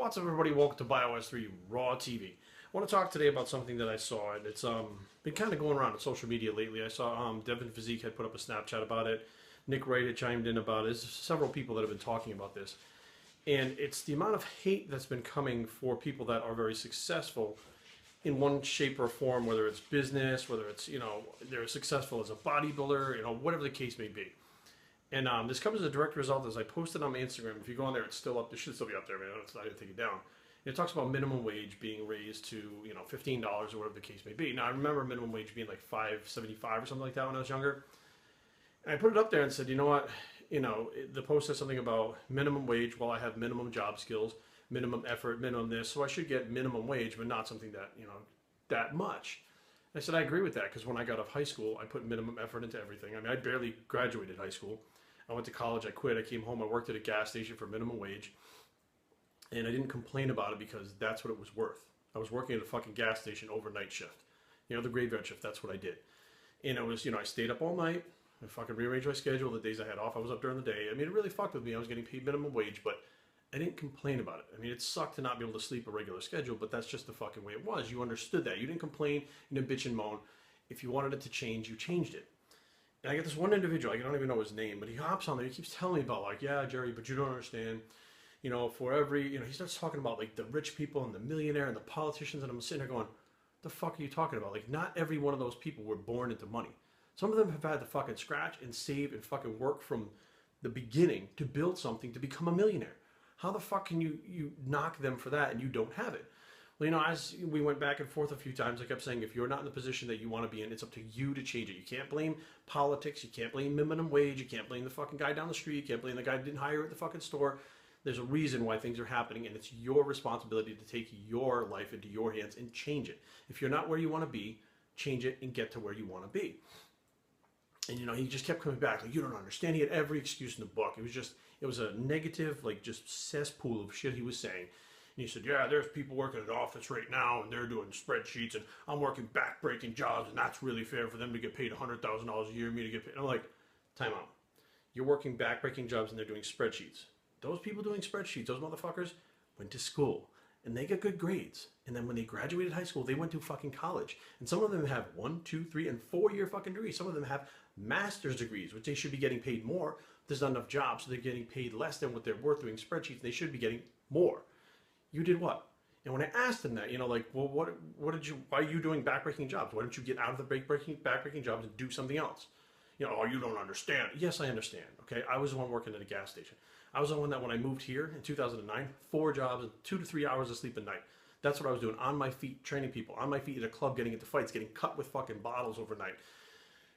What's up, everybody? Welcome to Bios3 Raw TV. I want to talk today about something that I saw, and it's been kind of going around on social media lately. I saw Devin Physique had put up a Snapchat about it. Nick Wright had chimed in about it. There's several people that have been talking about this. And it's the amount of hate that's been coming for people that are very successful in one shape or form, whether it's business, whether it's, they're successful as a bodybuilder, whatever the case may be. And this comes as a direct result as I posted on my Instagram. If you go on there, it's still up. It should still be up there, man. I didn't take it down. It talks about minimum wage being raised to, $15 or whatever the case may be. Now, I remember minimum wage being like $5.75 or something like that when I was younger. And I put it up there and said, you know what? The post says something about minimum wage. Well, I have minimum job skills, minimum effort, minimum this. So I should get minimum wage, but not something that, that much. And I said, I agree with that, because when I got off high school, I put minimum effort into everything. I mean, I barely graduated high school. I went to college, I quit, I came home, I worked at a gas station for minimum wage. And I didn't complain about it because that's what it was worth. I was working at a fucking gas station overnight shift. The graveyard shift, that's what I did. And it was, I stayed up all night. I fucking rearranged my schedule. The days I had off, I was up during the day. I mean, it really fucked with me. I was getting paid minimum wage, but I didn't complain about it. I mean, it sucked to not be able to sleep a regular schedule, but that's just the fucking way it was. You understood that. You didn't complain, you didn't bitch and moan. If you wanted it to change, you changed it. And I get this one individual, I don't even know his name, but he hops on there, he keeps telling me about, like, yeah, Jerry, but you don't understand. For every, he starts talking about, like, the rich people and the millionaire and the politicians, and I'm sitting there going, the fuck are you talking about? Like, not every one of those people were born into money. Some of them have had to fucking scratch and save and fucking work from the beginning to build something to become a millionaire. How the fuck can you knock them for that and you don't have it? Well, as we went back and forth a few times, I kept saying, if you're not in the position that you want to be in, it's up to you to change it. You can't blame politics. You can't blame minimum wage. You can't blame the fucking guy down the street. You can't blame the guy who didn't hire you at the fucking store. There's a reason why things are happening, and it's your responsibility to take your life into your hands and change it. If you're not where you want to be, change it and get to where you want to be. And, he just kept coming back, like, you don't understand. He had every excuse in the book. It was a negative, like, just cesspool of shit he was saying. And he said, yeah, there's people working at an office right now, and they're doing spreadsheets, and I'm working back-breaking jobs, and that's really fair for them to get paid $100,000 a year, me to get paid. And I'm like, time out. You're working back-breaking jobs, and they're doing spreadsheets. Those people doing spreadsheets, those motherfuckers, went to school, and they got good grades. And then when they graduated high school, they went to fucking college. And some of them have 1, 2, 3, and 4-year fucking degrees. Some of them have master's degrees, which they should be getting paid more. There's not enough jobs, so they're getting paid less than what they're worth doing spreadsheets. They should be getting more. You did what? And when I asked them that, like, well, why are you doing backbreaking jobs? Why don't you get out of the backbreaking jobs and do something else? Oh, you don't understand. Yes, I understand. Okay, I was the one working at a gas station. I was the one that when I moved here in 2009, 4 jobs and 2 to 3 hours of sleep a night. That's what I was doing, on my feet, training people, on my feet at a club, getting into fights, getting cut with fucking bottles overnight.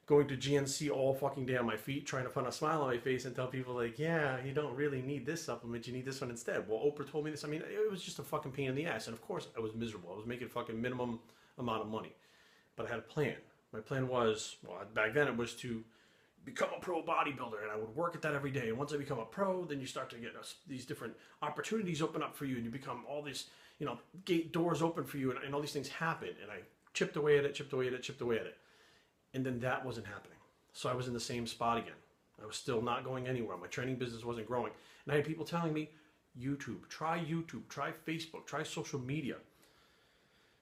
Going to GNC all fucking day on my feet, trying to put a smile on my face and tell people, like, yeah, you don't really need this supplement, you need this one instead. Well, Oprah told me this. I mean, it was just a fucking pain in the ass. And of course, I was miserable. I was making fucking minimum amount of money. But I had a plan. My plan was, well, back then it was to become a pro bodybuilder, and I would work at that every day. And once I become a pro, then you start to get these different opportunities open up for you, and you become all these, gate doors open for you, and all these things happen. And I chipped away at it, chipped away at it, chipped away at it. And then that wasn't happening. So I was in the same spot again. I was still not going anywhere. My training business wasn't growing. And I had people telling me, YouTube, try Facebook, try social media.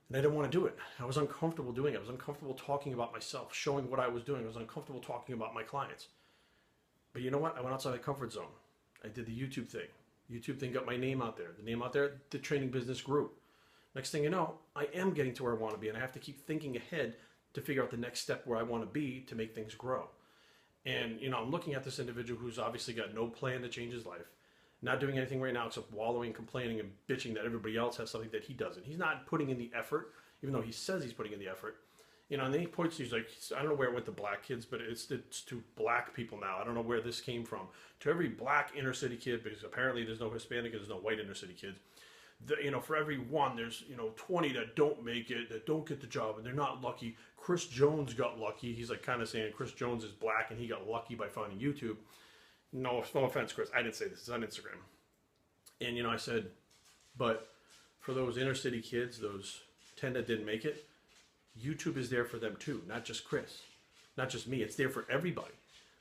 And I didn't want to do it. I was uncomfortable doing it. I was uncomfortable talking about myself, showing what I was doing. I was uncomfortable talking about my clients. But you know what? I went outside my comfort zone. I did the YouTube thing. YouTube thing got my name out there. The name out there, the training business grew. Next thing you know, I am getting to where I want to be, and I have to keep thinking ahead to figure out the next step where I want to be to make things grow. And, I'm looking at this individual who's obviously got no plan to change his life, not doing anything right now except wallowing, complaining, and bitching that everybody else has something that he doesn't. He's not putting in the effort, even though he says he's putting in the effort. And then he points to, he's like, I don't know where it went to black kids, but it's to black people now. I don't know where this came from. To every black inner city kid, because apparently there's no Hispanic and there's no white inner city kids. For every one, there's 20 that don't make it, that don't get the job, and they're not lucky. Chris Jones got lucky. He's like kind of saying Chris Jones is black and he got lucky by finding YouTube. No offense, Chris. I didn't say this. It's on Instagram. And I said, but for those inner city kids, those 10 that didn't make it, YouTube is there for them too. Not just Chris, not just me. It's there for everybody.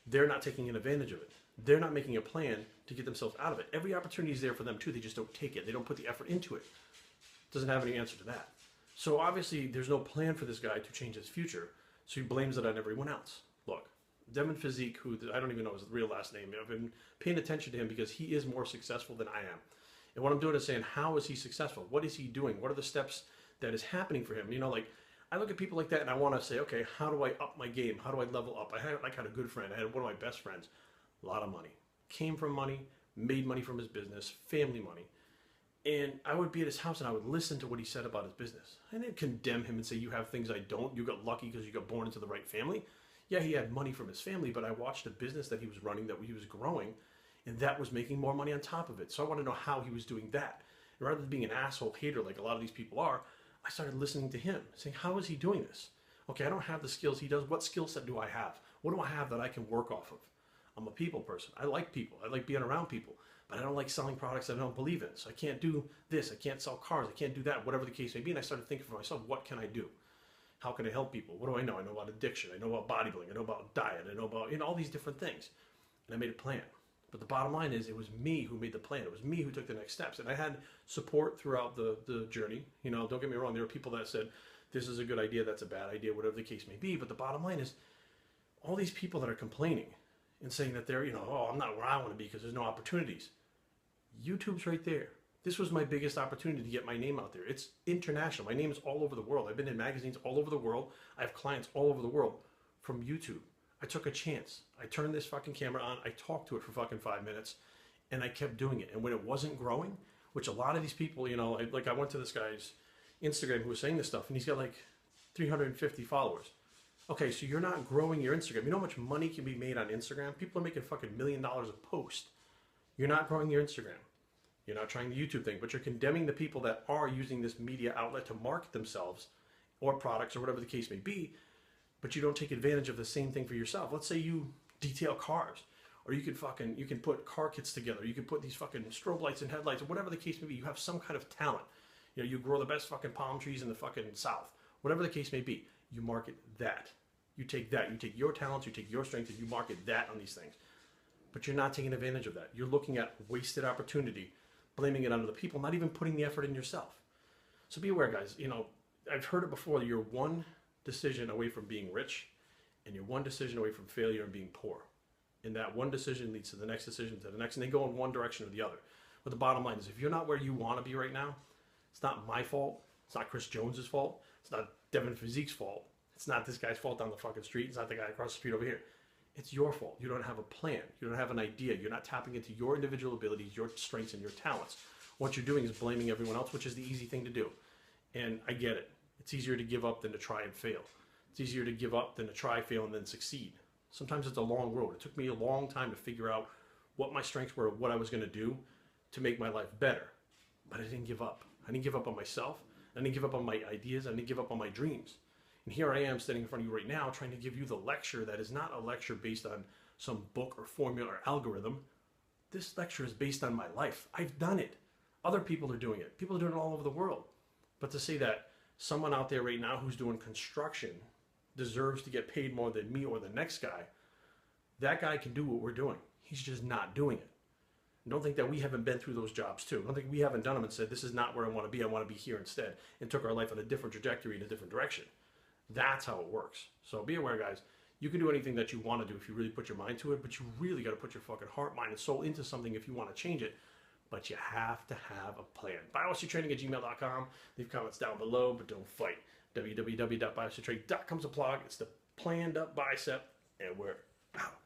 they're not taking advantage of it. They're not making a plan to get themselves out of it. Every opportunity is there for them too. They just don't take it. They don't put the effort into it. Doesn't have any answer to that. So obviously there's no plan for this guy to change his future. So he blames it on everyone else. Look, Devin Physique, who I don't even know his real last name. I've been paying attention to him because he is more successful than I am. And what I'm doing is saying, how is he successful? What is he doing? What are the steps that is happening for him? You know, like I look at people like that and I want to say, okay, how do I up my game? How do I level up? I had a good friend. I had one of my best friends. A lot of money. Came from money, made money from his business, family money. And I would be at his house and I would listen to what he said about his business. I didn't condemn him and say, you have things I don't. You got lucky because you got born into the right family. Yeah, he had money from his family, but I watched a business that he was running, that he was growing, and that was making more money on top of it. So I want to know how he was doing that. And rather than being an asshole hater like a lot of these people are, I started listening to him, saying, how is he doing this? Okay, I don't have the skills he does. What skill set do I have? What do I have that I can work off of? I'm a people person. I like people. I like being around people. But I don't like selling products that I don't believe in. So I can't do this. I can't sell cars. I can't do that, whatever the case may be. And I started thinking for myself, what can I do? How can I help people? What do I know? I know about addiction. I know about bodybuilding. I know about diet. I know about, all these different things. And I made a plan. But the bottom line is, it was me who made the plan. It was me who took the next steps. And I had support throughout the journey. Don't get me wrong. There were people that said, this is a good idea, that's a bad idea, whatever the case may be. But the bottom line is, all these people that are complaining and saying that they're, oh, I'm not where I want to be because there's no opportunities. YouTube's right there. This was my biggest opportunity to get my name out there. It's international. My name is all over the world. I've been in magazines all over the world. I have clients all over the world from YouTube. I took a chance. I turned this fucking camera on. I talked to it for fucking 5 minutes and I kept doing it. And when it wasn't growing, which a lot of these people, I went to this guy's Instagram who was saying this stuff and he's got like 350 followers. Okay, so you're not growing your Instagram. You know how much money can be made on Instagram? People are making fucking $1 million a post. You're not growing your Instagram. You're not trying the YouTube thing, but you're condemning the people that are using this media outlet to market themselves or products or whatever the case may be, but you don't take advantage of the same thing for yourself. Let's say you detail cars, or you can put car kits together. You can put these fucking strobe lights and headlights or whatever the case may be. You have some kind of talent. You grow the best fucking palm trees in the fucking South. Whatever the case may be, you market that. You take that. You take your talents, you take your strengths, and you market that on these things. But you're not taking advantage of that. You're looking at wasted opportunity, blaming it on other people, not even putting the effort in yourself. So be aware, guys. I've heard it before. You're one decision away from being rich, and you're one decision away from failure and being poor. And that one decision leads to the next decision, to the next, and they go in one direction or the other. But the bottom line is, if you're not where you want to be right now, it's not my fault. It's not Chris Jones's fault. It's not Devin Physique's fault. It's not this guy's fault down the fucking street. It's not the guy across the street over here. It's your fault. You don't have a plan. You don't have an idea. You're not tapping into your individual abilities, your strengths, and your talents. What you're doing is blaming everyone else, which is the easy thing to do. And I get it. It's easier to give up than to try and fail. It's easier to give up than to try, fail, and then succeed. Sometimes it's a long road. It took me a long time to figure out what my strengths were, what I was going to do to make my life better. But I didn't give up. I didn't give up on myself. I didn't give up on my ideas. I didn't give up on my dreams. And here I am standing in front of you right now trying to give you the lecture that is not a lecture based on some book or formula or algorithm. This lecture is based on my life. I've done it. Other people are doing it. People are doing it all over the world. But to say that someone out there right now who's doing construction deserves to get paid more than me or the next guy, that guy can do what we're doing. He's just not doing it. And don't think that we haven't been through those jobs too. Don't think we haven't done them and said, this is not where I want to be. I want to be here instead. And took our life on a different trajectory in a different direction. That's how it works. So be aware, guys. You can do anything that you want to do if you really put your mind to it, but you really got to put your fucking heart, mind, and soul into something if you want to change it. But you have to have a plan. Bios3training@gmail.com. Leave comments down below, but don't fight. www.bios3training.com is a plug. It's the planned up bicep, and we're out.